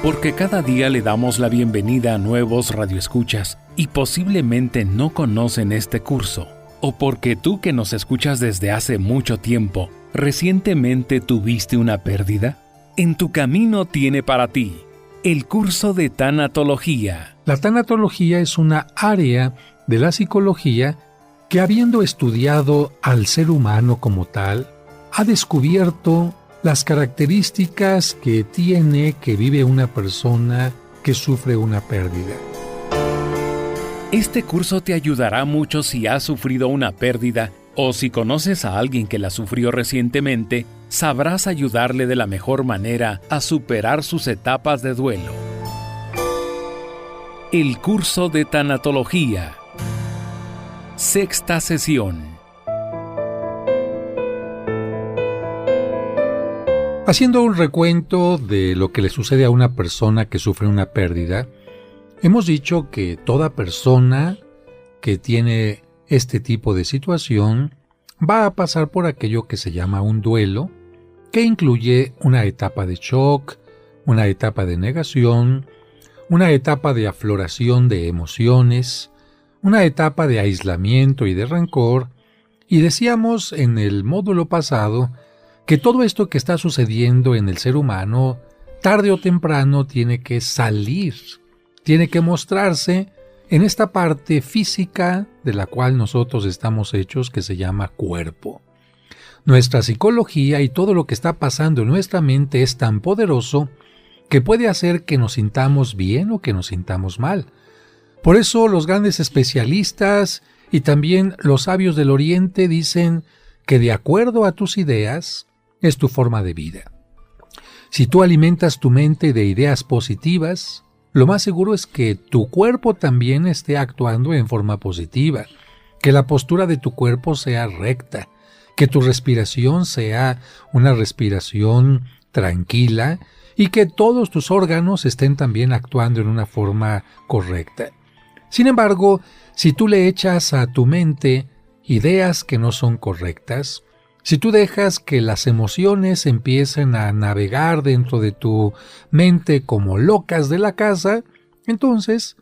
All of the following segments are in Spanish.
Porque cada día le damos la bienvenida a nuevos radioescuchas y posiblemente no conocen este curso. O porque tú que nos escuchas desde hace mucho tiempo, ¿recientemente tuviste una pérdida? En tu camino tiene para ti el curso de tanatología. La tanatología es una área de la psicología que, habiendo estudiado al ser humano como tal, ha descubierto las características que vive una persona que sufre una pérdida. Este curso te ayudará mucho si has sufrido una pérdida o si conoces a alguien que la sufrió recientemente, sabrás ayudarle de la mejor manera a superar sus etapas de duelo. El curso de tanatología. Sexta sesión. Haciendo un recuento de lo que le sucede a una persona que sufre una pérdida, hemos dicho que toda persona que tiene este tipo de situación va a pasar por aquello que se llama un duelo, que incluye una etapa de shock, una etapa de negación, una etapa de afloración de emociones, una etapa de aislamiento y de rencor, y decíamos en el módulo pasado que todo esto que está sucediendo en el ser humano, tarde o temprano tiene que salir, tiene que mostrarse en esta parte física de la cual nosotros estamos hechos, que se llama cuerpo. Nuestra psicología y todo lo que está pasando en nuestra mente es tan poderoso que puede hacer que nos sintamos bien o que nos sintamos mal. Por eso los grandes especialistas y también los sabios del Oriente dicen que de acuerdo a tus ideas es tu forma de vida. Si tú alimentas tu mente de ideas positivas, lo más seguro es que tu cuerpo también esté actuando en forma positiva, que la postura de tu cuerpo sea recta, que tu respiración sea una respiración tranquila y que todos tus órganos estén también actuando en una forma correcta. Sin embargo, si tú le echas a tu mente ideas que no son correctas, si tú dejas que las emociones empiecen a navegar dentro de tu mente como locas de la casa, entonces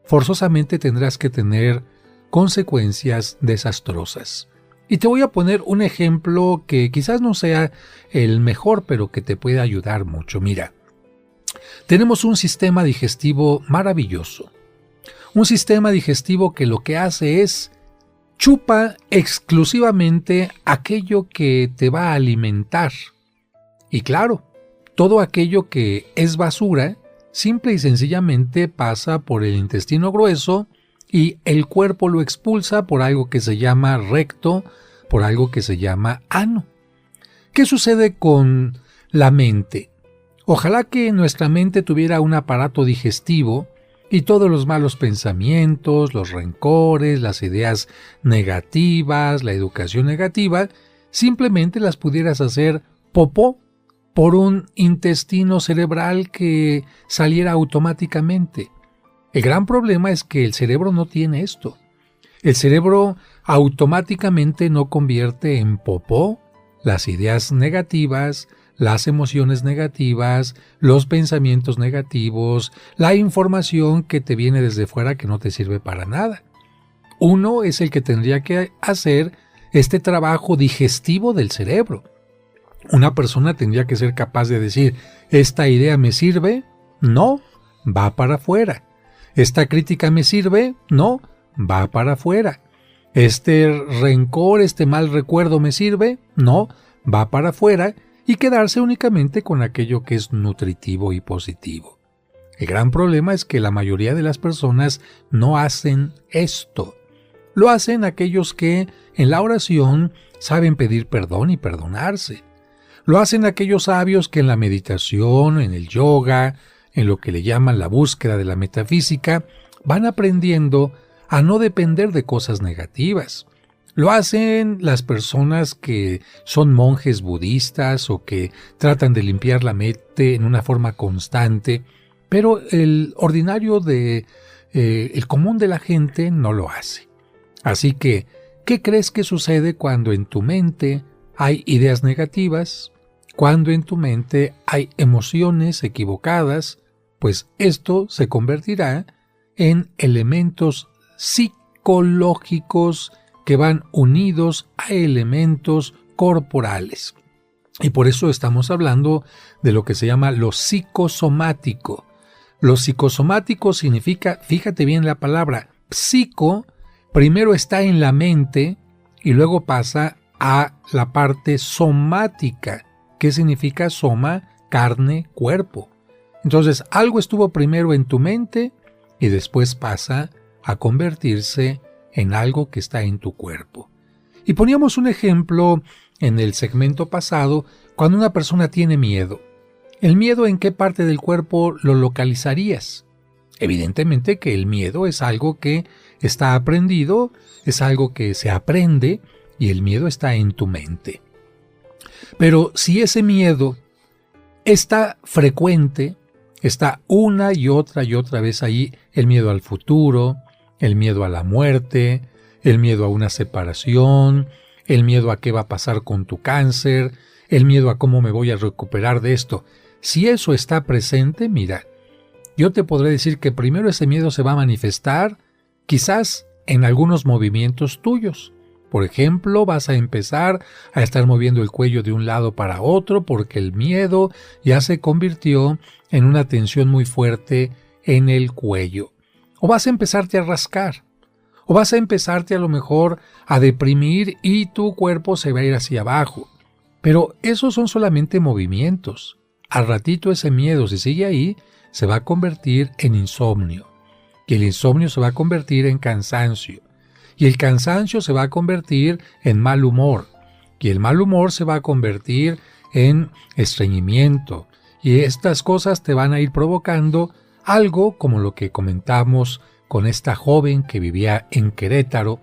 forzosamente tendrás que tener consecuencias desastrosas. Y te voy a poner un ejemplo que quizás no sea el mejor, pero que te puede ayudar mucho. Mira, tenemos un sistema digestivo maravilloso. Un sistema digestivo que lo que hace es chupa exclusivamente aquello que te va a alimentar. Y claro, todo aquello que es basura, simple y sencillamente pasa por el intestino grueso y el cuerpo lo expulsa por algo que se llama recto, por algo que se llama ano. ¿Qué sucede con la mente? Ojalá que nuestra mente tuviera un aparato digestivo y todos los malos pensamientos, los rencores, las ideas negativas, la educación negativa, simplemente las pudieras hacer popó por un intestino cerebral que saliera automáticamente. El gran problema es que el cerebro no tiene esto. El cerebro automáticamente no convierte en popó las ideas negativas, las emociones negativas, los pensamientos negativos, la información que te viene desde fuera que no te sirve para nada. Uno es el que tendría que hacer este trabajo digestivo del cerebro. Una persona tendría que ser capaz de decir, ¿esta idea me sirve? No, va para afuera. ¿Esta crítica me sirve? No, va para afuera. ¿Este rencor, este mal recuerdo me sirve? No, va para afuera. Y quedarse únicamente con aquello que es nutritivo y positivo. El gran problema es que la mayoría de las personas no hacen esto. Lo hacen aquellos que en la oración saben pedir perdón y perdonarse. Lo hacen aquellos sabios que en la meditación, en el yoga, en lo que le llaman la búsqueda de la metafísica, van aprendiendo a no depender de cosas negativas. Lo hacen las personas que son monjes budistas o que tratan de limpiar la mente en una forma constante, pero el ordinario el común de la gente no lo hace. Así que, ¿qué crees que sucede cuando en tu mente hay ideas negativas? cuando en tu mente hay emociones equivocadas, pues esto se convertirá en elementos psicológicos que van unidos a elementos corporales. Y por eso estamos hablando de lo que se llama lo psicosomático. Lo psicosomático significa, fíjate bien la palabra, psico, primero está en la mente y luego pasa a la parte somática. ¿Qué significa soma? Carne, cuerpo. Entonces, algo estuvo primero en tu mente y después pasa a convertirse en algo que está en tu cuerpo. Y poníamos un ejemplo en el segmento pasado cuando una persona tiene miedo. ¿El miedo en qué parte del cuerpo lo localizarías? Evidentemente que el miedo es algo que está aprendido, es algo que se aprende y el miedo está en tu mente. Pero si ese miedo está frecuente, está una y otra vez ahí, el miedo al futuro, el miedo a la muerte, el miedo a una separación, el miedo a qué va a pasar con tu cáncer, el miedo a cómo me voy a recuperar de esto. Si eso está presente, mira, yo te podré decir que primero ese miedo se va a manifestar quizás en algunos movimientos tuyos. Por ejemplo, vas a empezar a estar moviendo el cuello de un lado para otro porque el miedo ya se convirtió en una tensión muy fuerte en el cuello. O vas a empezarte a rascar. O vas a empezarte a lo mejor a deprimir y tu cuerpo se va a ir hacia abajo. Pero esos son solamente movimientos. Al ratito ese miedo, si sigue ahí, se va a convertir en insomnio. Y el insomnio se va a convertir en cansancio. Y el cansancio se va a convertir en mal humor. Y el mal humor se va a convertir en estreñimiento. Y estas cosas te van a ir provocando algo como lo que comentamos con esta joven que vivía en Querétaro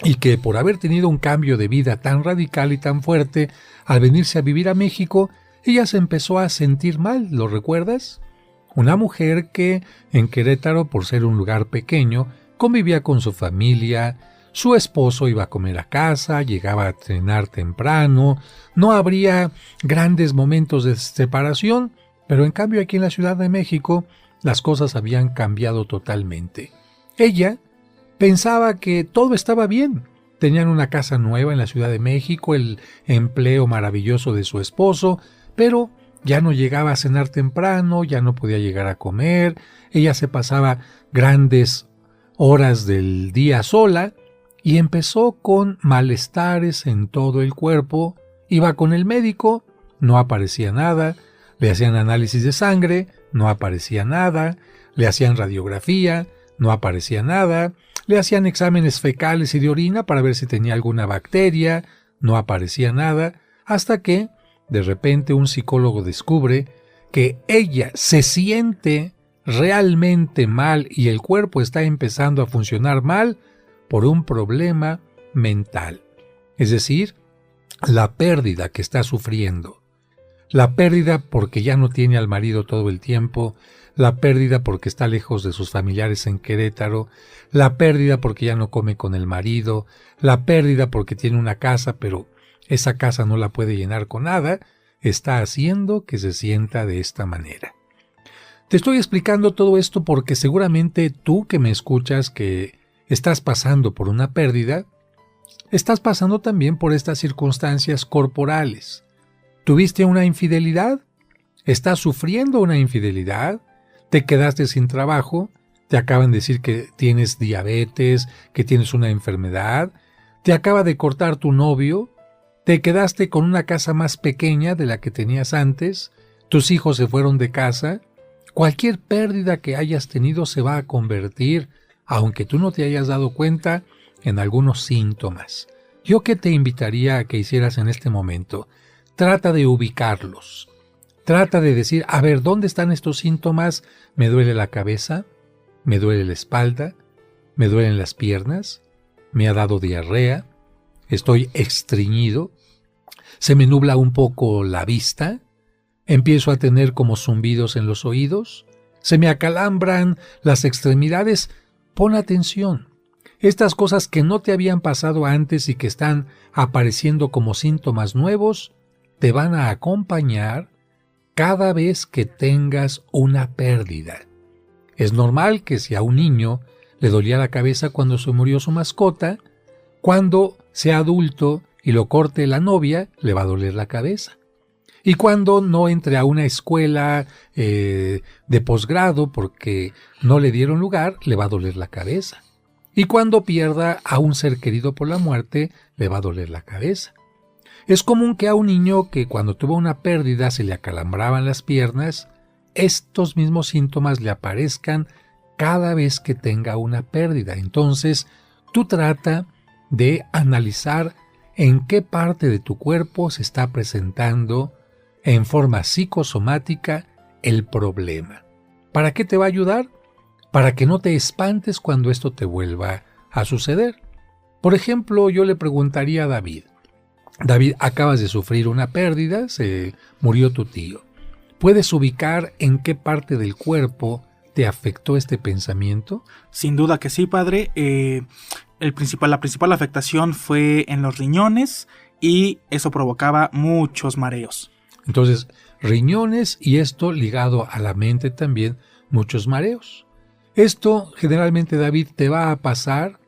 y que por haber tenido un cambio de vida tan radical y tan fuerte, al venirse a vivir a México, ella se empezó a sentir mal, ¿lo recuerdas? Una mujer que en Querétaro, por ser un lugar pequeño, convivía con su familia, su esposo iba a comer a casa, llegaba a cenar temprano, no habría grandes momentos de separación, pero en cambio aquí en la Ciudad de México las cosas habían cambiado totalmente. Ella pensaba que todo estaba bien. Tenían una casa nueva en la Ciudad de México, el empleo maravilloso de su esposo, pero ya no llegaba a cenar temprano, ya no podía llegar a comer, ella se pasaba grandes horas del día sola y empezó con malestares en todo el cuerpo. Iba con el médico, no aparecía nada, le hacían análisis de sangre, no aparecía nada, le hacían radiografía, no aparecía nada, le hacían exámenes fecales y de orina para ver si tenía alguna bacteria, no aparecía nada, hasta que de repente un psicólogo descubre que ella se siente realmente mal y el cuerpo está empezando a funcionar mal por un problema mental. Es decir, la pérdida que está sufriendo. La pérdida porque ya no tiene al marido todo el tiempo, la pérdida porque está lejos de sus familiares en Querétaro, la pérdida porque ya no come con el marido, la pérdida porque tiene una casa pero esa casa no la puede llenar con nada, está haciendo que se sienta de esta manera. Te estoy explicando todo esto porque seguramente tú que me escuchas que estás pasando por una pérdida, estás pasando también por estas circunstancias corporales. ¿Tuviste una infidelidad? ¿Estás sufriendo una infidelidad? ¿Te quedaste sin trabajo? ¿Te acaban de decir que tienes diabetes, que tienes una enfermedad? ¿Te acaba de cortar tu novio? ¿Te quedaste con una casa más pequeña de la que tenías antes? ¿Tus hijos se fueron de casa? Cualquier pérdida que hayas tenido se va a convertir, aunque tú no te hayas dado cuenta, en algunos síntomas. Yo que te invitaría a que hicieras en este momento, trata de ubicarlos. Trata de decir, a ver, ¿dónde están estos síntomas? ¿Me duele la cabeza? ¿Me duele la espalda? ¿Me duelen las piernas? ¿Me ha dado diarrea? ¿Estoy estreñido? ¿Se me nubla un poco la vista? ¿Empiezo a tener como zumbidos en los oídos? ¿Se me acalambran las extremidades? Pon atención. Estas cosas que no te habían pasado antes y que están apareciendo como síntomas nuevos, te van a acompañar cada vez que tengas una pérdida. Es normal que si a un niño le dolía la cabeza cuando se murió su mascota, cuando sea adulto y lo corte la novia, le va a doler la cabeza. Y cuando no entre a una escuela de posgrado porque no le dieron lugar, le va a doler la cabeza. Y cuando pierda a un ser querido por la muerte, le va a doler la cabeza. Es común que a un niño que cuando tuvo una pérdida se le acalambraban las piernas, estos mismos síntomas le aparezcan cada vez que tenga una pérdida. Entonces, tú trata de analizar en qué parte de tu cuerpo se está presentando en forma psicosomática el problema. ¿Para qué te va a ayudar? Para que no te espantes cuando esto te vuelva a suceder. Por ejemplo, yo le preguntaría a David, acabas de sufrir una pérdida, se murió tu tío. ¿Puedes ubicar en qué parte del cuerpo te afectó este pensamiento? Sin duda que sí, padre. La principal afectación fue en los riñones y eso provocaba muchos mareos. Entonces, riñones y esto ligado a la mente también, muchos mareos. Esto generalmente, David, te va a pasar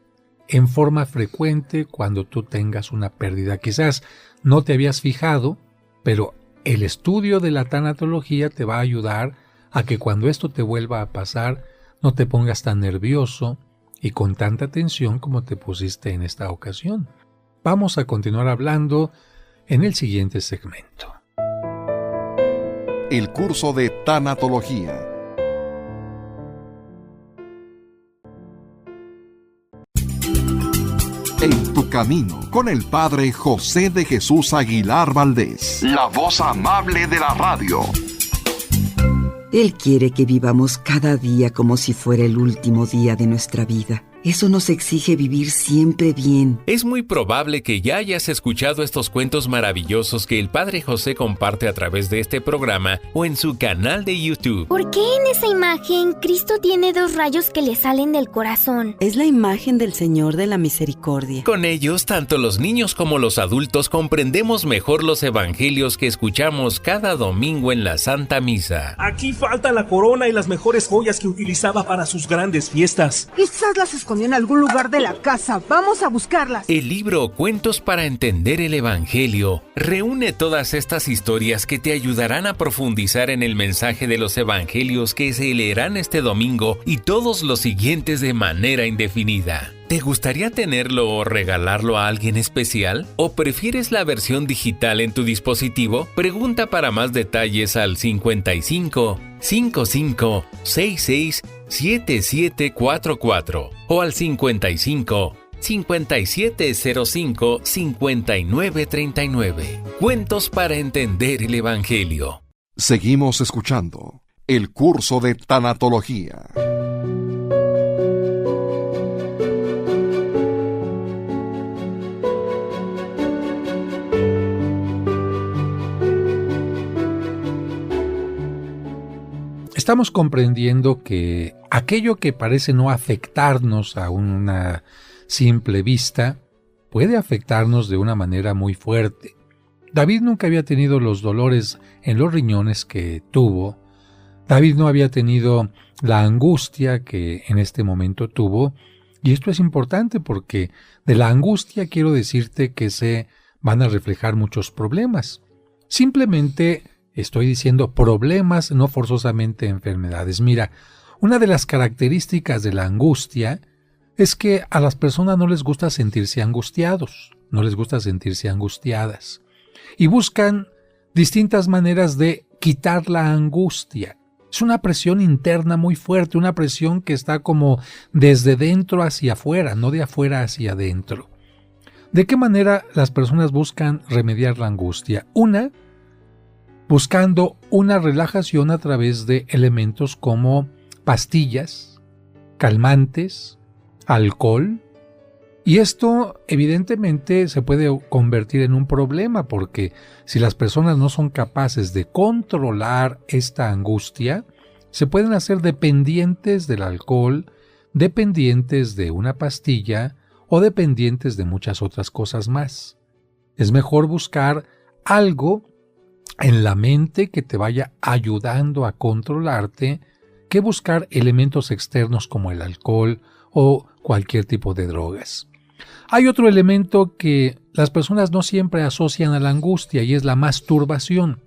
en forma frecuente cuando tú tengas una pérdida. Quizás no te habías fijado, pero el estudio de la tanatología te va a ayudar a que cuando esto te vuelva a pasar no te pongas tan nervioso y con tanta tensión como te pusiste en esta ocasión. Vamos a continuar hablando en el siguiente segmento. El curso de tanatología. En tu camino, con el Padre José de Jesús Aguilar Valdés, la voz amable de la radio. Él quiere que vivamos cada día como si fuera el último día de nuestra vida. Eso nos exige vivir siempre bien. Es muy probable que ya hayas escuchado estos cuentos maravillosos que el Padre José comparte a través de este programa o en su canal de YouTube. ¿Por qué en esa imagen Cristo tiene 2 rayos que le salen del corazón? Es la imagen del Señor de la Misericordia. Con ellos, tanto los niños como los adultos comprendemos mejor los evangelios que escuchamos cada domingo en la Santa Misa. Aquí falta la corona y las mejores joyas que utilizaba para sus grandes fiestas. Quizás las escondió en algún lugar de la casa. Vamos a buscarlas. El libro Cuentos para entender el Evangelio reúne todas estas historias que te ayudarán a profundizar en el mensaje de los evangelios que se leerán este domingo y todos los siguientes de manera indefinida. ¿Te gustaría tenerlo o regalarlo a alguien especial? ¿O prefieres la versión digital en tu dispositivo? Pregunta para más detalles al 55 55 66 7744 o al 55 5705 5939. Cuentos para entender el Evangelio. Seguimos escuchando el curso de tanatología. Estamos comprendiendo que aquello que parece no afectarnos a una simple vista puede afectarnos de una manera muy fuerte. David nunca había tenido los dolores en los riñones que tuvo. David no había tenido la angustia que en este momento tuvo. Y esto es importante porque de la angustia quiero decirte que se van a reflejar muchos problemas. Simplemente estoy diciendo problemas, no forzosamente enfermedades. Mira, una de las características de la angustia es que a las personas no les gusta sentirse angustiados, no les gusta sentirse angustiadas. Y buscan distintas maneras de quitar la angustia. Es una presión interna muy fuerte, una presión que está como desde dentro hacia afuera, no de afuera hacia adentro. ¿De qué manera las personas buscan remediar la angustia? Una, buscando una relajación a través de elementos como pastillas, calmantes, alcohol. Y esto evidentemente se puede convertir en un problema porque si las personas no son capaces de controlar esta angustia, se pueden hacer dependientes del alcohol, dependientes de una pastilla o dependientes de muchas otras cosas más. Es mejor buscar algo en la mente que te vaya ayudando a controlarte que buscar elementos externos como el alcohol o cualquier tipo de drogas. Hay otro elemento que las personas no siempre asocian a la angustia y es la masturbación.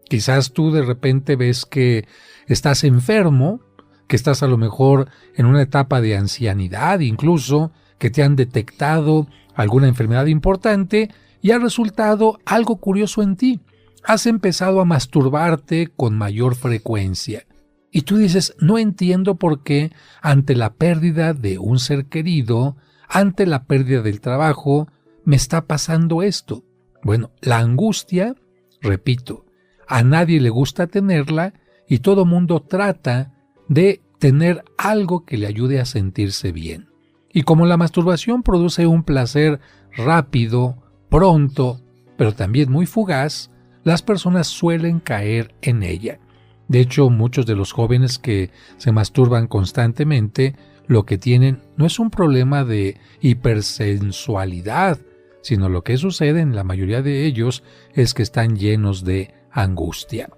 Quizás tú de repente ves que estás enfermo, que estás a lo mejor en una etapa de ancianidad incluso, que te han detectado alguna enfermedad importante y ha resultado algo curioso en ti. Has empezado a masturbarte con mayor frecuencia. Y tú dices, no entiendo por qué ante la pérdida de un ser querido, ante la pérdida del trabajo, me está pasando esto. Bueno, la angustia, repito, a nadie le gusta tenerla y todo mundo trata de tener algo que le ayude a sentirse bien. Y como la masturbación produce un placer rápido, pronto, pero también muy fugaz, las personas suelen caer en ella. De hecho, muchos de los jóvenes que se masturban constantemente, lo que tienen no es un problema de hipersensualidad, sino lo que sucede en la mayoría de ellos es que están llenos de angustia.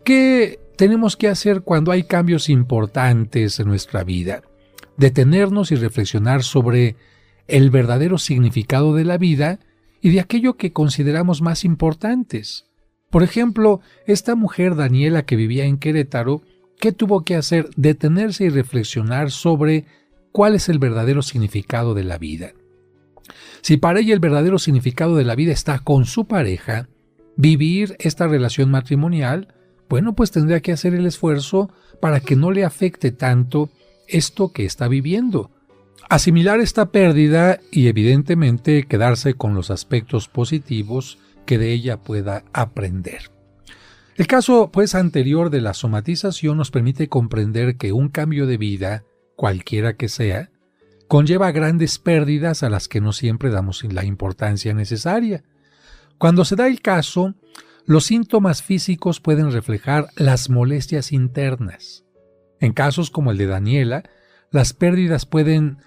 ¿Qué tenemos que hacer cuando hay cambios importantes en nuestra vida? Detenernos y reflexionar sobre el verdadero significado de la vida y de aquello que consideramos más importantes. Por ejemplo, esta mujer Daniela que vivía en Querétaro, ¿qué tuvo que hacer? Detenerse y reflexionar sobre cuál es el verdadero significado de la vida. Si para ella el verdadero significado de la vida está con su pareja, vivir esta relación matrimonial, bueno, pues tendría que hacer el esfuerzo para que no le afecte tanto esto que está viviendo. Asimilar esta pérdida y evidentemente quedarse con los aspectos positivos que de ella pueda aprender. El caso, pues, anterior de la somatización nos permite comprender que un cambio de vida, cualquiera que sea, conlleva grandes pérdidas a las que no siempre damos la importancia necesaria. Cuando se da el caso, los síntomas físicos pueden reflejar las molestias internas. En casos como el de Daniela, las pérdidas pueden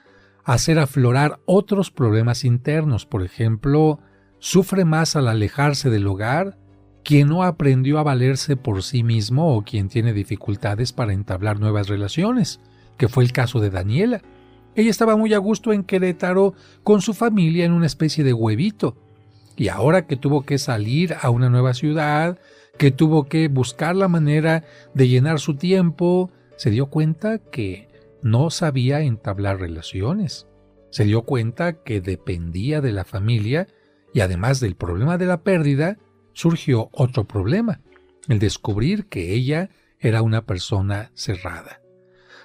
hacer aflorar otros problemas internos. Por ejemplo, sufre más al alejarse del hogar quien no aprendió a valerse por sí mismo o quien tiene dificultades para entablar nuevas relaciones, que fue el caso de Daniela. Ella estaba muy a gusto en Querétaro con su familia en una especie de huevito, y ahora que tuvo que salir a una nueva ciudad, que tuvo que buscar la manera de llenar su tiempo, se dio cuenta que no sabía entablar relaciones. Se dio cuenta que dependía de la familia y además del problema de la pérdida, surgió otro problema, el descubrir que ella era una persona cerrada.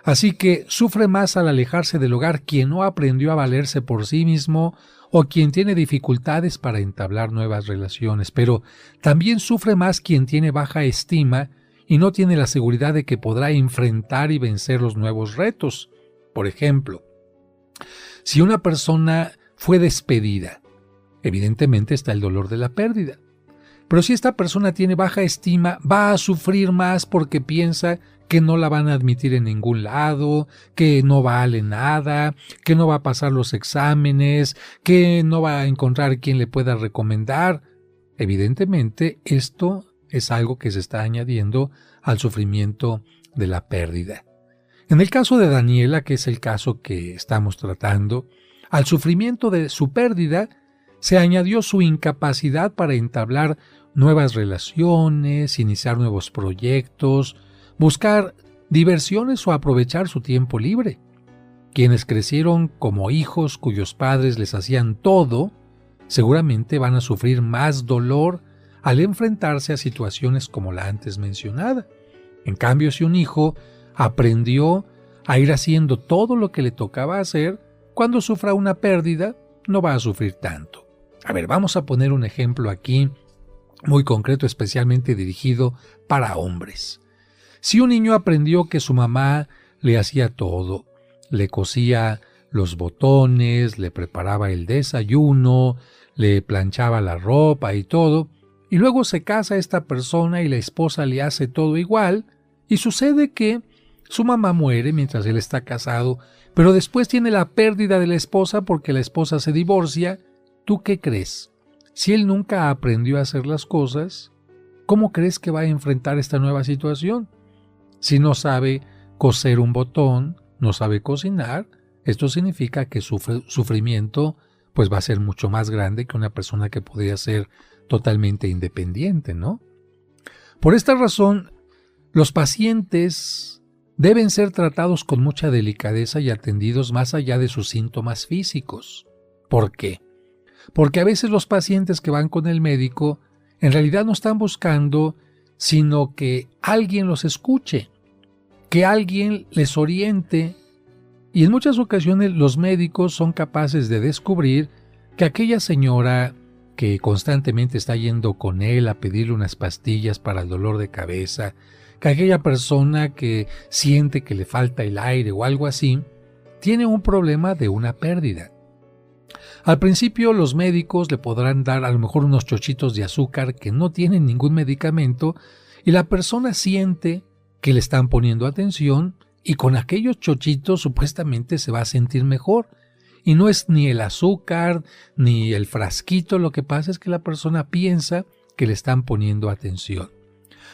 Así que sufre más al alejarse del hogar quien no aprendió a valerse por sí mismo o quien tiene dificultades para entablar nuevas relaciones, pero también sufre más quien tiene baja estima y no tiene la seguridad de que podrá enfrentar y vencer los nuevos retos. Por ejemplo, si una persona fue despedida, evidentemente está el dolor de la pérdida. Pero si esta persona tiene baja estima, va a sufrir más porque piensa que no la van a admitir en ningún lado, que no vale nada, que no va a pasar los exámenes, que no va a encontrar quien le pueda recomendar. Evidentemente, esto es algo que se está añadiendo al sufrimiento de la pérdida. En el caso de Daniela, que es el caso que estamos tratando, al sufrimiento de su pérdida se añadió su incapacidad para entablar nuevas relaciones, iniciar nuevos proyectos, buscar diversiones o aprovechar su tiempo libre. Quienes crecieron como hijos cuyos padres les hacían todo, seguramente van a sufrir más dolor al enfrentarse a situaciones como la antes mencionada. En cambio, si un hijo aprendió a ir haciendo todo lo que le tocaba hacer, cuando sufra una pérdida, no va a sufrir tanto. A ver, vamos a poner un ejemplo aquí muy concreto, especialmente dirigido para hombres. Si un niño aprendió que su mamá le hacía todo, le cosía los botones, le preparaba el desayuno, le planchaba la ropa y todo, y luego se casa esta persona y la esposa le hace todo igual, y sucede que su mamá muere mientras él está casado, pero después tiene la pérdida de la esposa porque la esposa se divorcia. ¿Tú qué crees? Si él nunca aprendió a hacer las cosas, ¿cómo crees que va a enfrentar esta nueva situación? Si no sabe coser un botón, no sabe cocinar, esto significa que su sufrimiento pues va a ser mucho más grande que una persona que podría ser totalmente independiente, ¿no? Por esta razón, los pacientes deben ser tratados con mucha delicadeza y atendidos más allá de sus síntomas físicos. ¿Por qué? Porque a veces los pacientes que van con el médico en realidad no están buscando sino que alguien los escuche, que alguien les oriente, y en muchas ocasiones los médicos son capaces de descubrir que aquella señora que constantemente está yendo con él a pedirle unas pastillas para el dolor de cabeza, que aquella persona que siente que le falta el aire o algo así, tiene un problema de una pérdida. Al principio los médicos le podrán dar a lo mejor unos chochitos de azúcar que no tienen ningún medicamento y la persona siente que le están poniendo atención y con aquellos chochitos supuestamente se va a sentir mejor. Y no es ni el azúcar ni el frasquito, lo que pasa es que la persona piensa que le están poniendo atención.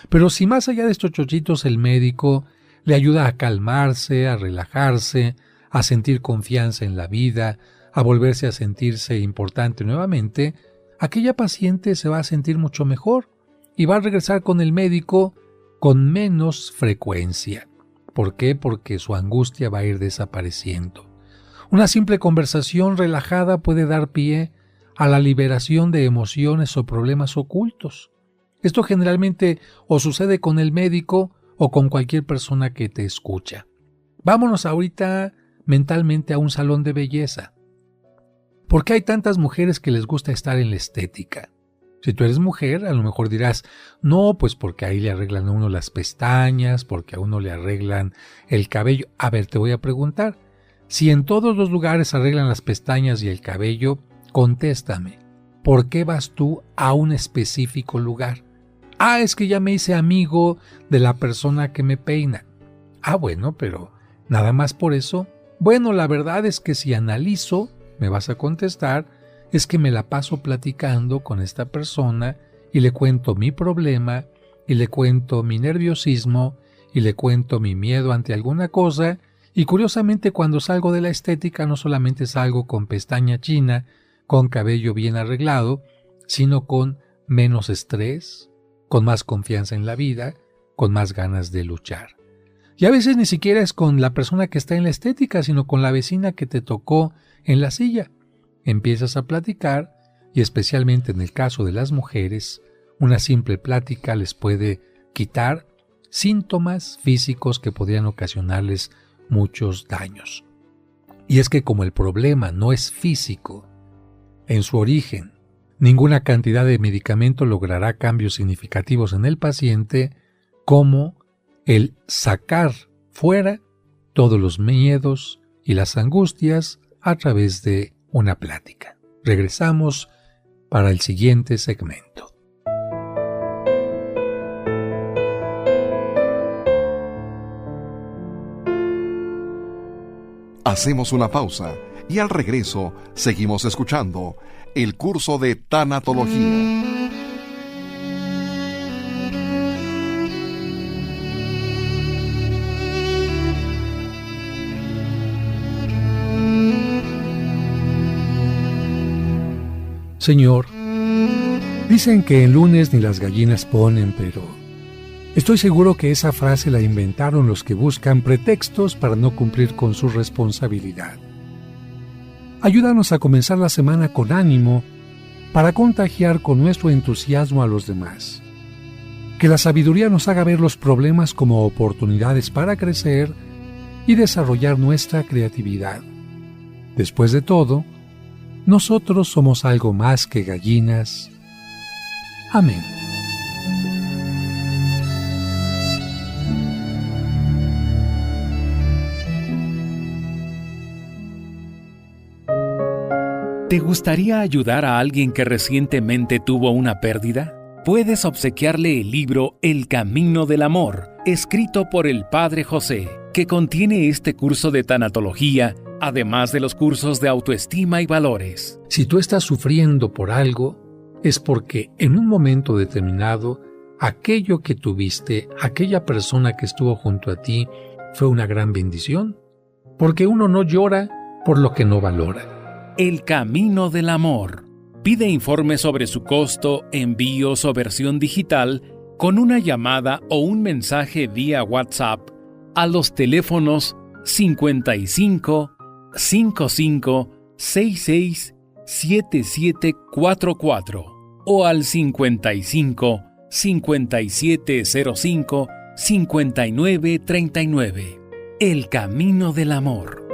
Pero si más allá de estos chochitos el médico le ayuda a calmarse, a relajarse, a sentir confianza en la vida, a volverse a sentirse importante nuevamente, aquella paciente se va a sentir mucho mejor y va a regresar con el médico con menos frecuencia. ¿Por qué? Porque su angustia va a ir desapareciendo. Una simple conversación relajada puede dar pie a la liberación de emociones o problemas ocultos. Esto generalmente o sucede con el médico o con cualquier persona que te escucha. Vámonos ahorita mentalmente a un salón de belleza. ¿Por qué hay tantas mujeres que les gusta estar en la estética? Si tú eres mujer, a lo mejor dirás, no, pues porque ahí le arreglan a uno las pestañas, porque a uno le arreglan el cabello. A ver, te voy a preguntar, si en todos los lugares arreglan las pestañas y el cabello, contéstame, ¿por qué vas tú a un específico lugar? Ah, es que ya me hice amigo de la persona que me peina. Ah, bueno, pero nada más por eso. Bueno, la verdad es que si analizo, me vas a contestar, es que me la paso platicando con esta persona y le cuento mi problema, y le cuento mi nerviosismo, y le cuento mi miedo ante alguna cosa, y curiosamente cuando salgo de la estética no solamente salgo con pestaña china, con cabello bien arreglado, sino con menos estrés, con más confianza en la vida, con más ganas de luchar. Y a veces ni siquiera es con la persona que está en la estética, sino con la vecina que te tocó en la silla. Empiezas a platicar y especialmente en el caso de las mujeres, una simple plática les puede quitar síntomas físicos que podrían ocasionarles muchos daños. Y es que como el problema no es físico, en su origen, ninguna cantidad de medicamento logrará cambios significativos en el paciente como el sacar fuera todos los miedos y las angustias a través de una plática. Regresamos para el siguiente segmento. Hacemos una pausa y al regreso seguimos escuchando el curso de tanatología. Señor, dicen que el lunes ni las gallinas ponen, pero estoy seguro que esa frase la inventaron los que buscan pretextos para no cumplir con su responsabilidad. Ayúdanos a comenzar la semana con ánimo para contagiar con nuestro entusiasmo a los demás. Que la sabiduría nos haga ver los problemas como oportunidades para crecer y desarrollar nuestra creatividad. Después de todo, nosotros somos algo más que gallinas. Amén. ¿Te gustaría ayudar a alguien que recientemente tuvo una pérdida? Puedes obsequiarle el libro El Camino del Amor, escrito por el Padre José, que contiene este curso de tanatología, además de los cursos de autoestima y valores. Si tú estás sufriendo por algo, es porque en un momento determinado aquello que tuviste, aquella persona que estuvo junto a ti, fue una gran bendición, porque uno no llora por lo que no valora. El camino del amor. Pide informe sobre su costo, envíos o versión digital con una llamada o un mensaje vía WhatsApp a los teléfonos 55 55 66 7744 o al 55 5705 5939. El camino del amor.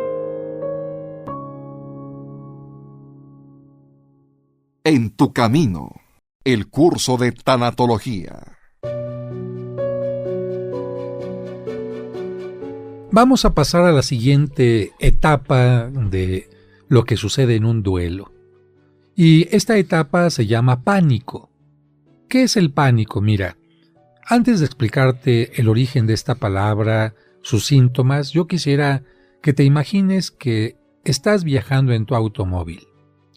En tu camino, el curso de tanatología. Vamos a pasar a la siguiente etapa de lo que sucede en un duelo. Y esta etapa se llama pánico. ¿Qué es el pánico? Mira, antes de explicarte el origen de esta palabra, sus síntomas, yo quisiera que te imagines que estás viajando en tu automóvil.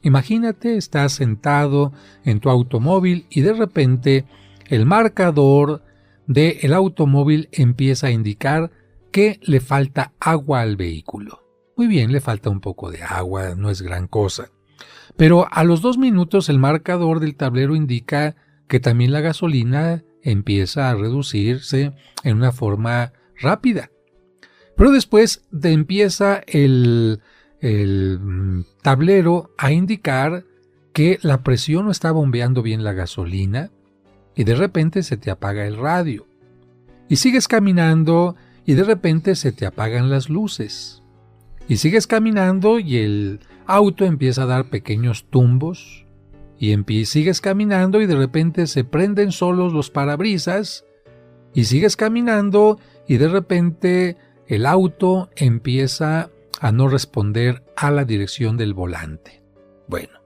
Imagínate, estás sentado en tu automóvil y de repente el marcador del automóvil empieza a indicar que le falta agua al vehículo. Muy bien, le falta un poco de agua, no es gran cosa. Pero a los 2 minutos el marcador del tablero indica que también la gasolina empieza a reducirse en una forma rápida. Pero después te empieza el tablero a indicar que la presión no está bombeando bien la gasolina y de repente se te apaga el radio. Y sigues caminando y de repente se te apagan las luces. Y sigues caminando y el auto empieza a dar pequeños tumbos. Y sigues caminando y de repente se prenden solos los parabrisas. Y sigues caminando y de repente el auto empieza a no responder a la dirección del volante. Bueno,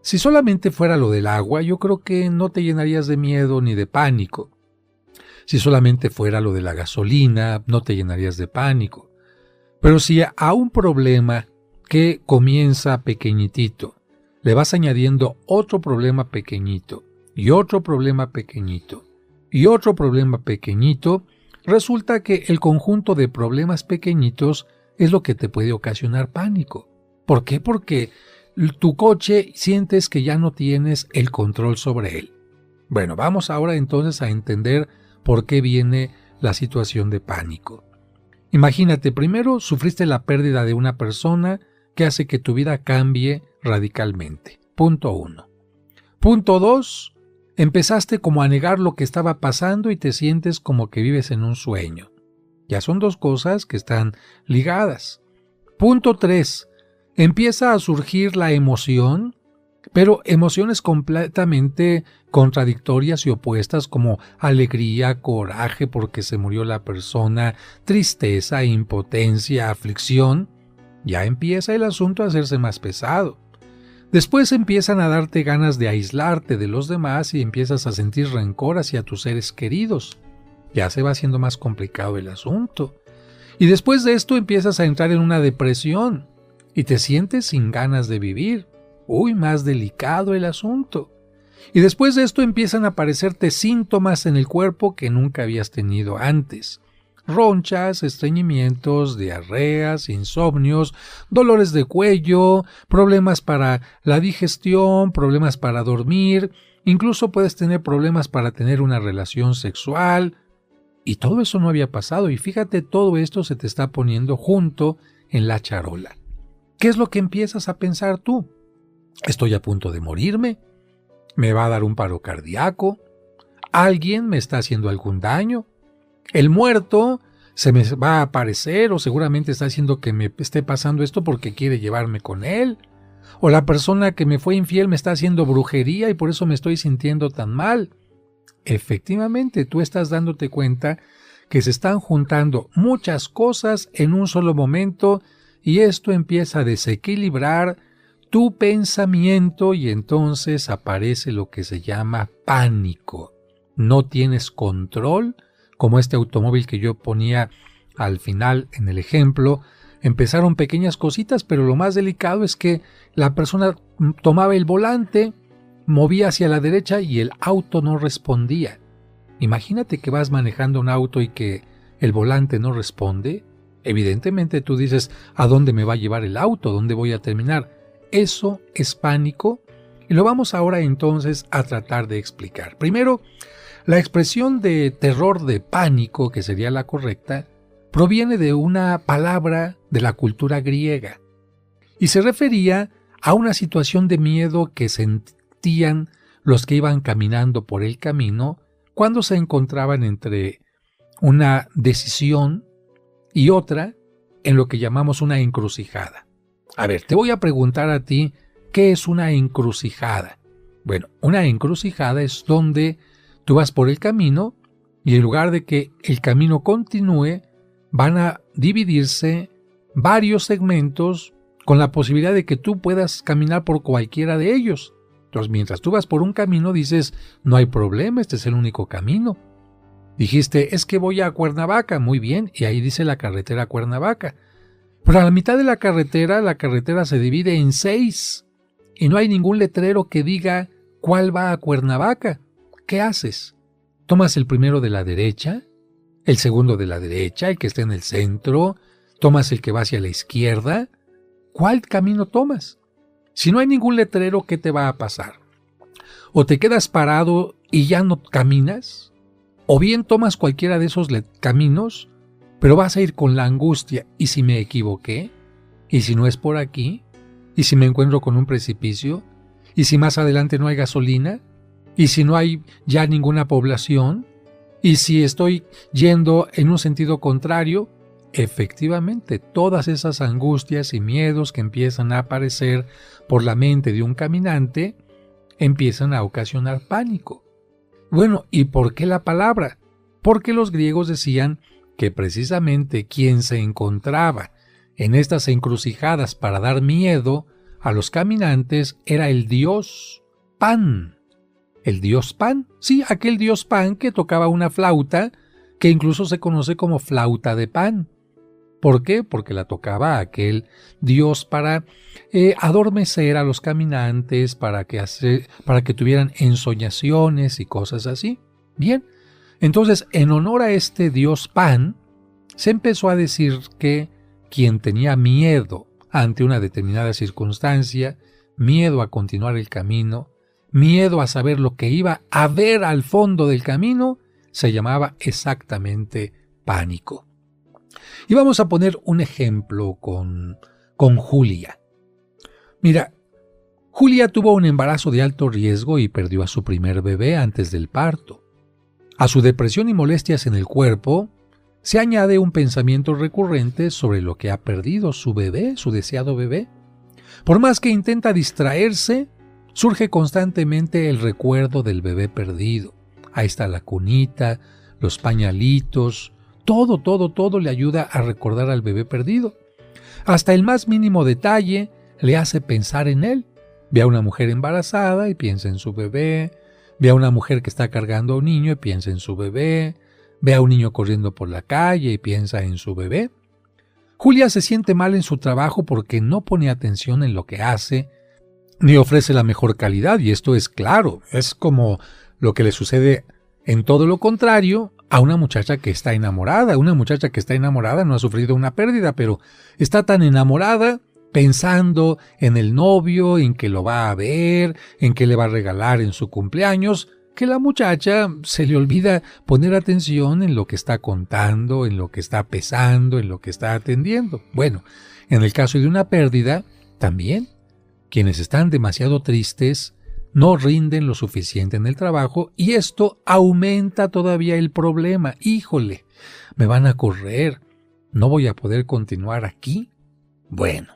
si solamente fuera lo del agua, yo creo que no te llenarías de miedo ni de pánico. Si solamente fuera lo de la gasolina, no te llenarías de pánico. Pero si a un problema que comienza pequeñitito, le vas añadiendo otro problema pequeñito, y otro problema pequeñito, y otro problema pequeñito, resulta que el conjunto de problemas pequeñitos es lo que te puede ocasionar pánico. ¿Por qué? Porque tu coche sientes que ya no tienes el control sobre él. Bueno, vamos ahora entonces a entender por qué viene la situación de pánico. Imagínate, primero sufriste la pérdida de una persona que hace que tu vida cambie radicalmente. Punto 1. Punto 2. Empezaste como a negar lo que estaba pasando y te sientes como que vives en un sueño. Ya son 2 cosas que están ligadas. Punto 3. Empieza a surgir la emoción, pero emociones completamente contradictorias y opuestas como alegría, coraje porque se murió la persona, tristeza, impotencia, aflicción. Ya empieza el asunto a hacerse más pesado. Después empiezan a darte ganas de aislarte de los demás y empiezas a sentir rencor hacia tus seres queridos. Ya se va haciendo más complicado el asunto. Y después de esto empiezas a entrar en una depresión y te sientes sin ganas de vivir. Uy, más delicado el asunto. Y después de esto empiezan a aparecerte síntomas en el cuerpo que nunca habías tenido antes. Ronchas, estreñimientos, diarreas, insomnios, dolores de cuello, problemas para la digestión, problemas para dormir, incluso puedes tener problemas para tener una relación sexual. Y todo eso no había pasado, y fíjate, todo esto se te está poniendo junto en la charola. ¿Qué es lo que empiezas a pensar tú? ¿Estoy a punto de morirme? ¿Me va a dar un paro cardíaco? ¿Alguien me está haciendo algún daño? ¿El muerto se me va a aparecer o seguramente está haciendo que me esté pasando esto porque quiere llevarme con él? ¿O la persona que me fue infiel me está haciendo brujería y por eso me estoy sintiendo tan mal? Efectivamente, tú estás dándote cuenta que se están juntando muchas cosas en un solo momento y esto empieza a desequilibrar tu pensamiento y entonces aparece lo que se llama pánico. No tienes control, como este automóvil que yo ponía al final en el ejemplo. Empezaron pequeñas cositas, pero lo más delicado es que la persona tomaba el volante, movía hacia la derecha y el auto no respondía. Imagínate que vas manejando un auto y que el volante no responde. Evidentemente tú dices, ¿a dónde me va a llevar el auto? ¿Dónde voy a terminar? Eso es pánico y lo vamos ahora entonces a tratar de explicar. Primero, la expresión de terror de pánico, que sería la correcta, proviene de una palabra de la cultura griega y se refería a una situación de miedo que sentían los que iban caminando por el camino cuando se encontraban entre una decisión y otra en lo que llamamos una encrucijada. A ver, te voy a preguntar a ti, ¿qué es una encrucijada? Bueno, una encrucijada es donde tú vas por el camino y en lugar de que el camino continúe, van a dividirse varios segmentos con la posibilidad de que tú puedas caminar por cualquiera de ellos. Entonces, mientras tú vas por un camino, dices, no hay problema, este es el único camino. Dijiste, es que voy a Cuernavaca, muy bien, y ahí dice la carretera a Cuernavaca. Pero a la mitad de la carretera se divide en 6 y no hay ningún letrero que diga cuál va a Cuernavaca. ¿Qué haces? ¿Tomas el primero de la derecha? ¿El segundo de la derecha, el que está en el centro? ¿Tomas el que va hacia la izquierda? ¿Cuál camino tomas? Si no hay ningún letrero, ¿qué te va a pasar? ¿O te quedas parado y ya no caminas? ¿O bien tomas cualquiera de esos caminos, pero vas a ir con la angustia? ¿Y si me equivoqué? ¿Y si no es por aquí? ¿Y si me encuentro con un precipicio? ¿Y si más adelante no hay gasolina? ¿Y si no hay ya ninguna población? ¿Y si estoy yendo en un sentido contrario? Efectivamente, todas esas angustias y miedos que empiezan a aparecer por la mente de un caminante empiezan a ocasionar pánico. Bueno, ¿y por qué la palabra? Porque los griegos decían que precisamente quien se encontraba en estas encrucijadas para dar miedo a los caminantes era el dios Pan. El dios Pan, sí, aquel dios Pan que tocaba una flauta que incluso se conoce como flauta de pan. ¿Por qué? Porque la tocaba aquel dios para adormecer a los caminantes, para que tuvieran ensoñaciones y cosas así. Bien, entonces en honor a este dios Pan, se empezó a decir que quien tenía miedo ante una determinada circunstancia, miedo a continuar el camino, miedo a saber lo que iba a ver al fondo del camino, se llamaba exactamente pánico. Y vamos a poner un ejemplo con Julia. Mira, Julia tuvo un embarazo de alto riesgo y perdió a su primer bebé antes del parto. A su depresión y molestias en el cuerpo se añade un pensamiento recurrente sobre lo que ha perdido su bebé, su deseado bebé. Por más que intenta distraerse, surge constantemente el recuerdo del bebé perdido. Ahí está la cunita, los pañalitos, todo le ayuda a recordar al bebé perdido. Hasta el más mínimo detalle le hace pensar en él. Ve a una mujer embarazada y piensa en su bebé. Ve a una mujer que está cargando a un niño y piensa en su bebé. Ve a un niño corriendo por la calle y piensa en su bebé. Julia se siente mal en su trabajo porque no pone atención en lo que hace, ni ofrece la mejor calidad, y esto es claro, es como lo que le sucede en todo lo contrario a una muchacha que está enamorada. Una muchacha que está enamorada no ha sufrido una pérdida, pero está tan enamorada pensando en el novio, en que lo va a ver, en que le va a regalar en su cumpleaños, que la muchacha se le olvida poner atención en lo que está contando, en lo que está pesando, en lo que está atendiendo. Bueno, en el caso de una pérdida, también, quienes están demasiado tristes no rinden lo suficiente en el trabajo y esto aumenta todavía el problema. Híjole, me van a correr, no voy a poder continuar aquí. Bueno,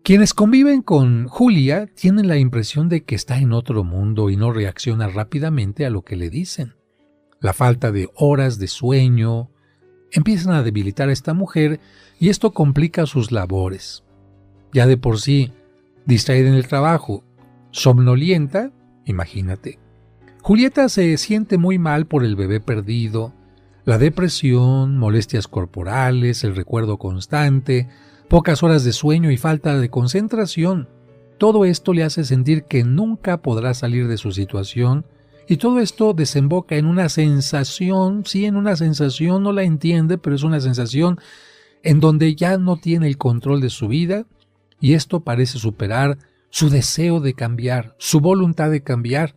quienes conviven con Julia tienen la impresión de que está en otro mundo y no reacciona rápidamente a lo que le dicen. La falta de horas de sueño empiezan a debilitar a esta mujer y esto complica sus labores. Ya de por sí, distraída en el trabajo, somnolienta, imagínate. Julieta se siente muy mal por el bebé perdido, la depresión, molestias corporales, el recuerdo constante, pocas horas de sueño y falta de concentración. Todo esto le hace sentir que nunca podrá salir de su situación Y todo esto desemboca en una sensación, sí, en una sensación, no la entiende, pero es una sensación en donde ya no tiene el control de su vida y esto parece superar su deseo de cambiar, su voluntad de cambiar,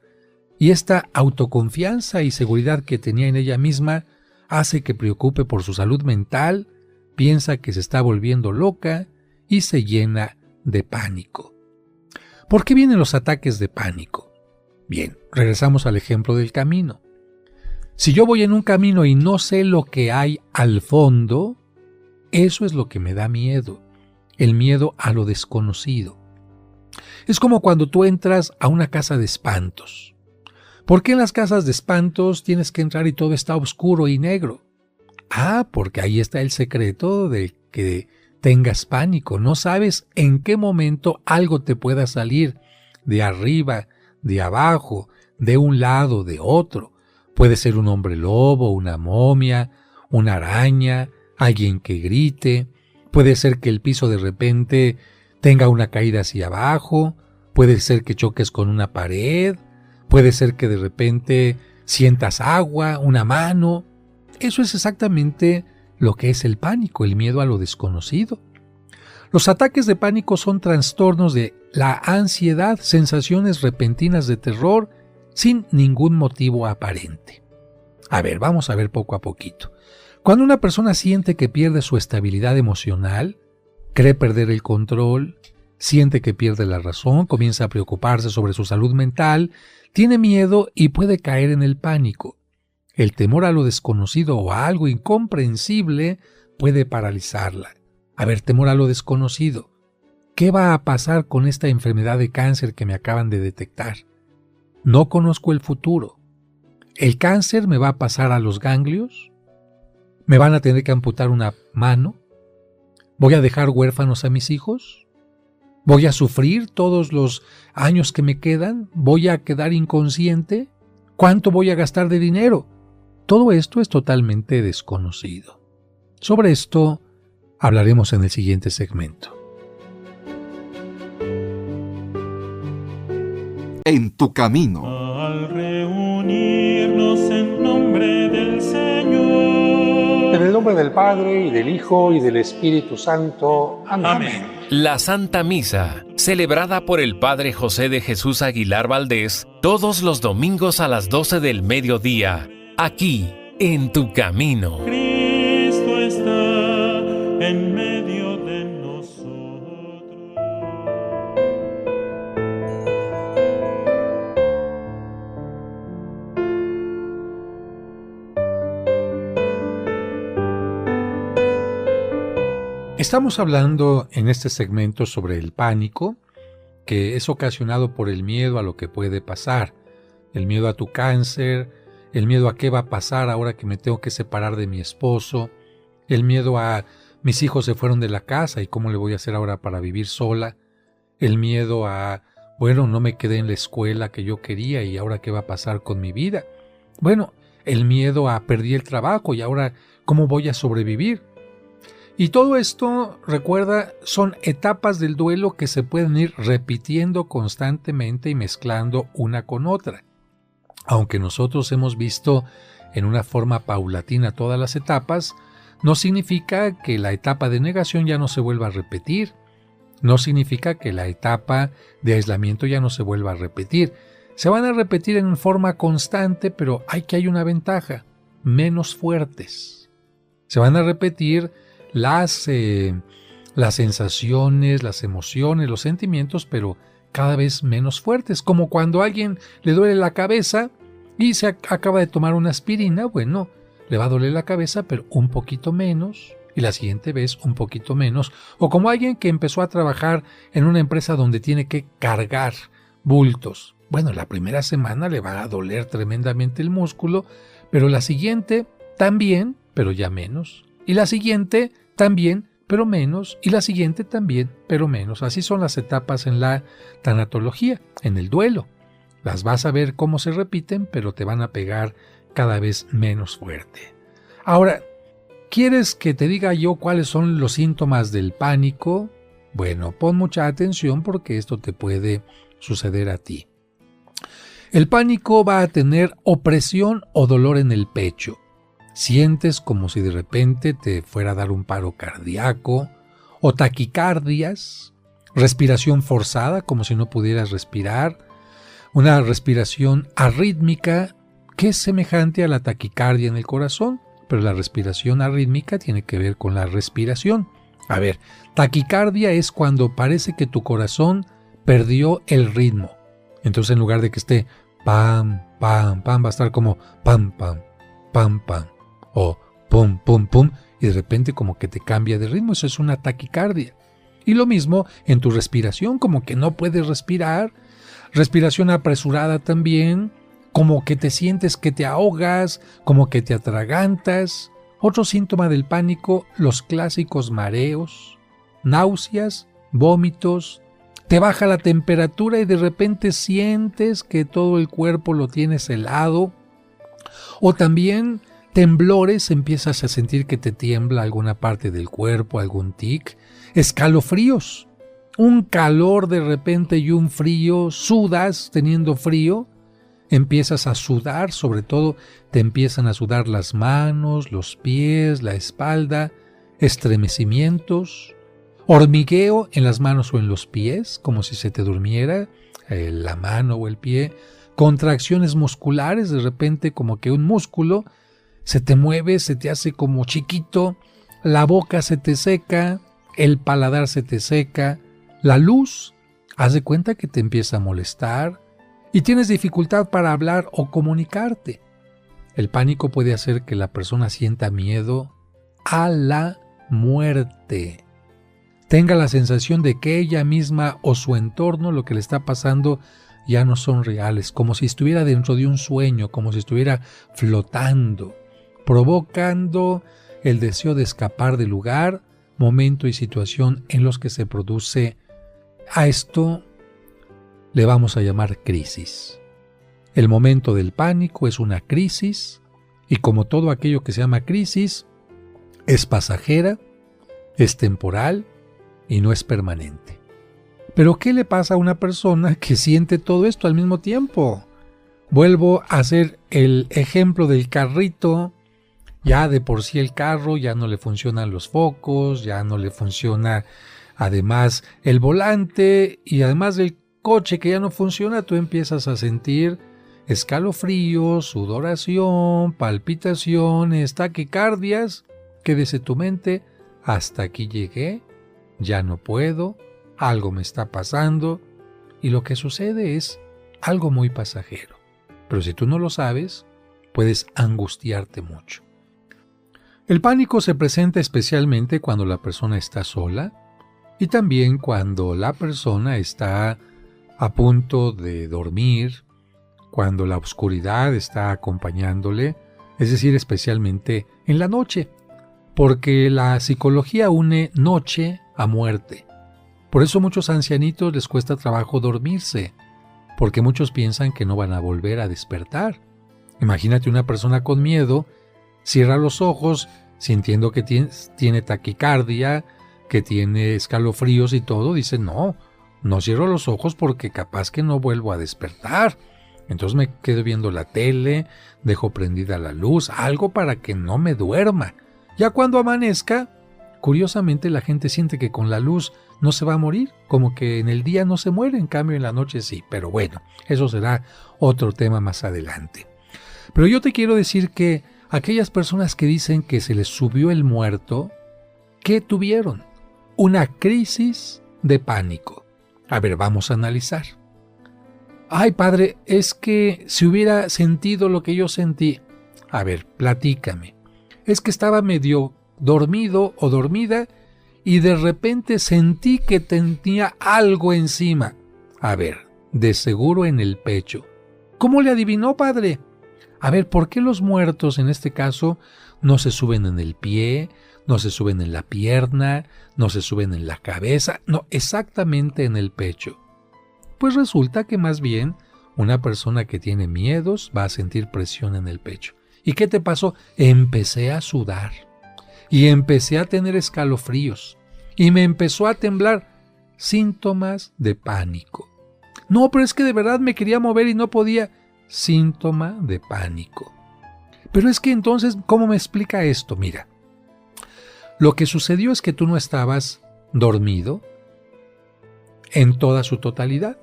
y esta autoconfianza y seguridad que tenía en ella misma hace que preocupe por su salud mental, piensa que se está volviendo loca y se llena de pánico. ¿Por qué vienen los ataques de pánico? Bien, regresamos al ejemplo del camino. Si yo voy en un camino y no sé lo que hay al fondo, eso es lo que me da miedo, el miedo a lo desconocido. Es como cuando tú entras a una casa de espantos. ¿Por qué en las casas de espantos tienes que entrar y todo está oscuro y negro? Porque ahí está el secreto de que tengas pánico. No sabes en qué momento algo te pueda salir de arriba, de abajo, de un lado, de otro. Puede ser un hombre lobo, una momia, una araña, alguien que grite. Puede ser que el piso de repente tenga una caída hacia abajo. Puede ser que choques con una pared. Puede ser que de repente sientas agua, una mano. Eso es exactamente lo que es el pánico, el miedo a lo desconocido. Los ataques de pánico son trastornos de la ansiedad, sensaciones repentinas de terror sin ningún motivo aparente. Vamos a ver poco a poquito. Cuando una persona siente que pierde su estabilidad emocional, cree perder el control, siente que pierde la razón, comienza a preocuparse sobre su salud mental, tiene miedo y puede caer en el pánico. El temor a lo desconocido o a algo incomprensible puede paralizarla. Temor a lo desconocido. ¿Qué va a pasar con esta enfermedad de cáncer que me acaban de detectar? No conozco el futuro. ¿El cáncer me va a pasar a los ganglios? ¿Me van a tener que amputar una mano? ¿Voy a dejar huérfanos a mis hijos? ¿Voy a sufrir todos los años que me quedan? ¿Voy a quedar inconsciente? ¿Cuánto voy a gastar de dinero? Todo esto es totalmente desconocido. Sobre esto hablaremos en el siguiente segmento. En tu camino. Al reunirnos en nombre del Señor. En el nombre del Padre, y del Hijo, y del Espíritu Santo. Amén. La Santa Misa, celebrada por el Padre José de Jesús Aguilar Valdés, todos los domingos a las 12 del mediodía, aquí, en tu camino. Cristo está en medio de nosotros. Estamos hablando en este segmento sobre el pánico, que es ocasionado por el miedo a lo que puede pasar, el miedo a tu cáncer, el miedo a qué va a pasar ahora que me tengo que separar de mi esposo, el miedo a mis hijos se fueron de la casa y cómo le voy a hacer ahora para vivir sola, el miedo a, no me quedé en la escuela que yo quería y ahora qué va a pasar con mi vida. El miedo a perdí el trabajo y ahora cómo voy a sobrevivir. Y todo esto, recuerda, son etapas del duelo que se pueden ir repitiendo constantemente y mezclando una con otra. Aunque nosotros hemos visto en una forma paulatina todas las etapas, no significa que la etapa de negación ya no se vuelva a repetir. No significa que la etapa de aislamiento ya no se vuelva a repetir. Se van a repetir en forma constante, pero hay una ventaja: menos fuertes. Se van a repetir las sensaciones, las emociones, los sentimientos, pero cada vez menos fuertes, como cuando a alguien le duele la cabeza y se acaba de tomar una aspirina, le va a doler la cabeza, pero un poquito menos, y la siguiente vez un poquito menos, o como alguien que empezó a trabajar en una empresa donde tiene que cargar bultos. La primera semana le va a doler tremendamente el músculo, pero la siguiente también, pero ya menos, y la siguiente también, pero menos, y la siguiente también, pero menos. Así son las etapas en la tanatología, en el duelo. Las vas a ver cómo se repiten, pero te van a pegar cada vez menos fuerte. Ahora, ¿quieres que te diga yo cuáles son los síntomas del pánico? Pon mucha atención porque esto te puede suceder a ti. El pánico va a tener opresión o dolor en el pecho. Sientes como si de repente te fuera a dar un paro cardíaco o taquicardias, respiración forzada como si no pudieras respirar, una respiración arrítmica que es semejante a la taquicardia en el corazón, pero la respiración arrítmica tiene que ver con la respiración. A ver, taquicardia es cuando parece que tu corazón perdió el ritmo. Entonces en lugar de que esté pam, pam, pam, va a estar como pam, pam, pam, pam, o pum, pum, pum, y de repente como que te cambia de ritmo. Eso es una taquicardia. Y lo mismo en tu respiración, como que no puedes respirar, respiración apresurada también, como que te sientes que te ahogas, como que te atragantas. Otro síntoma del pánico, los clásicos mareos, náuseas, vómitos, te baja la temperatura y de repente sientes que todo el cuerpo lo tienes helado, o también temblores, empiezas a sentir que te tiembla alguna parte del cuerpo, algún tic, escalofríos, un calor de repente y un frío, sudas teniendo frío, empiezas a sudar, sobre todo te empiezan a sudar las manos, los pies, la espalda, estremecimientos, hormigueo en las manos o en los pies, como si se te durmiera la mano o el pie, contracciones musculares, de repente como que un músculo se te mueve, se te hace como chiquito, la boca se te seca, el paladar se te seca, la luz, haz de cuenta que te empieza a molestar y tienes dificultad para hablar o comunicarte. El pánico puede hacer que la persona sienta miedo a la muerte. Tenga la sensación de que ella misma o su entorno, lo que le está pasando, ya no son reales, como si estuviera dentro de un sueño, como si estuviera flotando, provocando el deseo de escapar del lugar, momento y situación en los que se produce. A esto le vamos a llamar crisis. El momento del pánico es una crisis y como todo aquello que se llama crisis, es pasajera, es temporal y no es permanente. Pero ¿qué le pasa a una persona que siente todo esto al mismo tiempo? Vuelvo a hacer el ejemplo del carrito. Ya de por sí el carro ya no le funcionan los focos, ya no le funciona además el volante y además del coche que ya no funciona, tú empiezas a sentir escalofríos, sudoración, palpitaciones, taquicardias, que desde tu mente, hasta aquí llegué, ya no puedo, algo me está pasando, y lo que sucede es algo muy pasajero. Pero si tú no lo sabes, puedes angustiarte mucho. El pánico se presenta especialmente cuando la persona está sola y también cuando la persona está a punto de dormir, cuando la oscuridad está acompañándole, es decir, especialmente en la noche, porque la psicología une noche a muerte. Por eso muchos ancianitos les cuesta trabajo dormirse, porque muchos piensan que no van a volver a despertar. Imagínate una persona con miedo, cierra los ojos sintiendo que tiene taquicardia, que tiene escalofríos y todo, dice no cierro los ojos porque capaz que no vuelvo a despertar. Entonces me quedo viendo la tele, dejo prendida la luz, algo para que no me duerma. Ya cuando amanezca, curiosamente la gente siente que con la luz no se va a morir, como que en el día no se muere, en cambio en la noche sí. Pero bueno, eso será otro tema más adelante. Pero yo te quiero decir que aquellas personas que dicen que se les subió el muerto, ¿qué tuvieron? Una crisis de pánico. A ver, vamos a analizar. Ay, padre, es que si hubiera sentido lo que yo sentí. A ver, platícame. Es que estaba medio dormido o dormida y de repente sentí que tenía algo encima. A ver, de seguro en el pecho. ¿Cómo le adivinó, padre? A ver, ¿por qué los muertos en este caso no se suben en el pie, no se suben en la pierna, no se suben en la cabeza? No, exactamente en el pecho. Pues resulta que más bien una persona que tiene miedos va a sentir presión en el pecho. ¿Y qué te pasó? Empecé a sudar y empecé a tener escalofríos y me empezó a temblar. Síntomas de pánico. No, pero es que de verdad me quería mover y no podía. síntoma de pánico. Pero es que entonces, ¿cómo me explica esto? Mira, lo que sucedió es que tú no estabas dormido en toda su totalidad.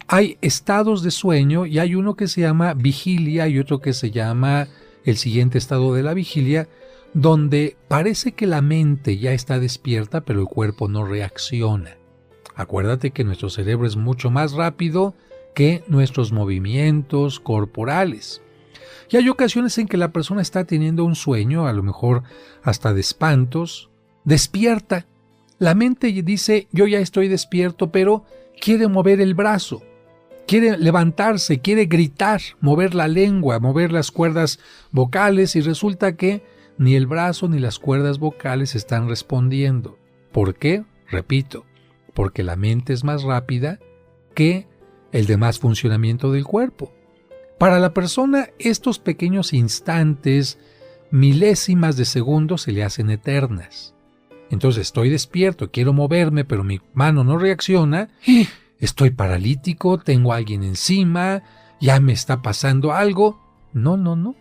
Hay estados de sueño y hay uno que se llama vigilia y otro que se llama el siguiente estado de la vigilia, donde parece que la mente ya está despierta, pero el cuerpo no reacciona. Acuérdate que nuestro cerebro es mucho más rápido que nuestros movimientos corporales. Y hay ocasiones en que la persona está teniendo un sueño, a lo mejor hasta de espantos, despierta. La mente dice, yo ya estoy despierto, pero quiere mover el brazo, quiere levantarse, quiere gritar, mover la lengua, mover las cuerdas vocales, y resulta que ni el brazo ni las cuerdas vocales están respondiendo. ¿Por qué? Repito, porque la mente es más rápida que el demás funcionamiento del cuerpo. Para la persona, estos pequeños instantes, milésimas de segundo, se le hacen eternas. Entonces estoy despierto, quiero moverme, pero mi mano no reacciona. Estoy paralítico, tengo a alguien encima, ya me está pasando algo. No.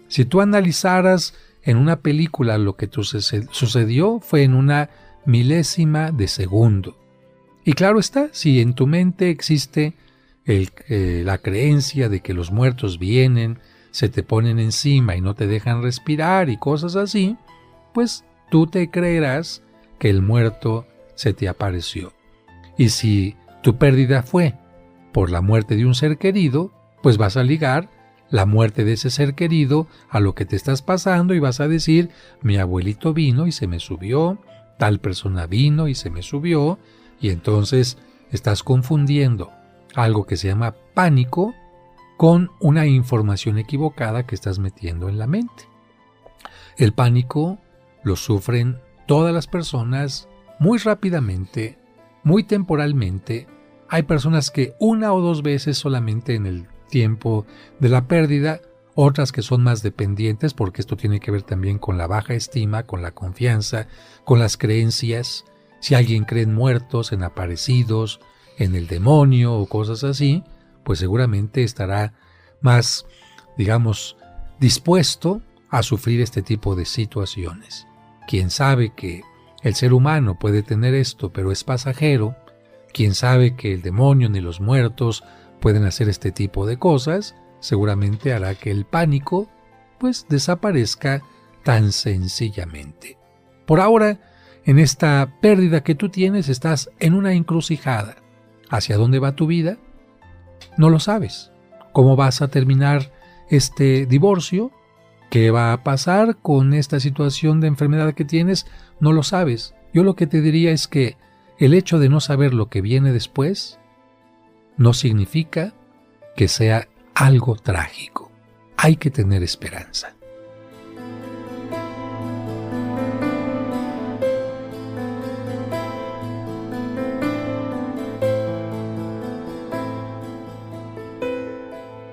Si tú analizaras en una película lo que sucedió, fue en una milésima de segundo. Y claro está, si en tu mente existe la creencia de que los muertos vienen, se te ponen encima y no te dejan respirar y cosas así, pues tú te creerás que el muerto se te apareció. Y si tu pérdida fue por la muerte de un ser querido, pues vas a ligar la muerte de ese ser querido a lo que te estás pasando y vas a decir, mi abuelito vino y se me subió, tal persona vino y se me subió, y entonces estás confundiendo algo que se llama pánico con una información equivocada que estás metiendo en la mente. El pánico lo sufren todas las personas muy rápidamente, muy temporalmente. Hay personas que una o dos veces solamente en el tiempo de la pérdida, otras que son más dependientes, porque esto tiene que ver también con la baja estima, con la confianza, con las creencias. Si alguien cree en muertos, en aparecidos, en el demonio o cosas así, pues seguramente estará más, digamos, dispuesto a sufrir este tipo de situaciones. Quien sabe que el ser humano puede tener esto, pero es pasajero, quien sabe que el demonio ni los muertos pueden hacer este tipo de cosas, seguramente hará que el pánico pues desaparezca tan sencillamente. Por ahora, en esta pérdida que tú tienes, estás en una encrucijada. ¿Hacia dónde va tu vida? No lo sabes. ¿Cómo vas a terminar este divorcio? ¿Qué va a pasar con esta situación de enfermedad que tienes? No lo sabes. Yo lo que te diría es que el hecho de no saber lo que viene después no significa que sea algo trágico. Hay que tener esperanza.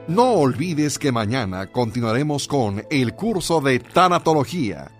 No olvides que mañana continuaremos con el curso de tanatología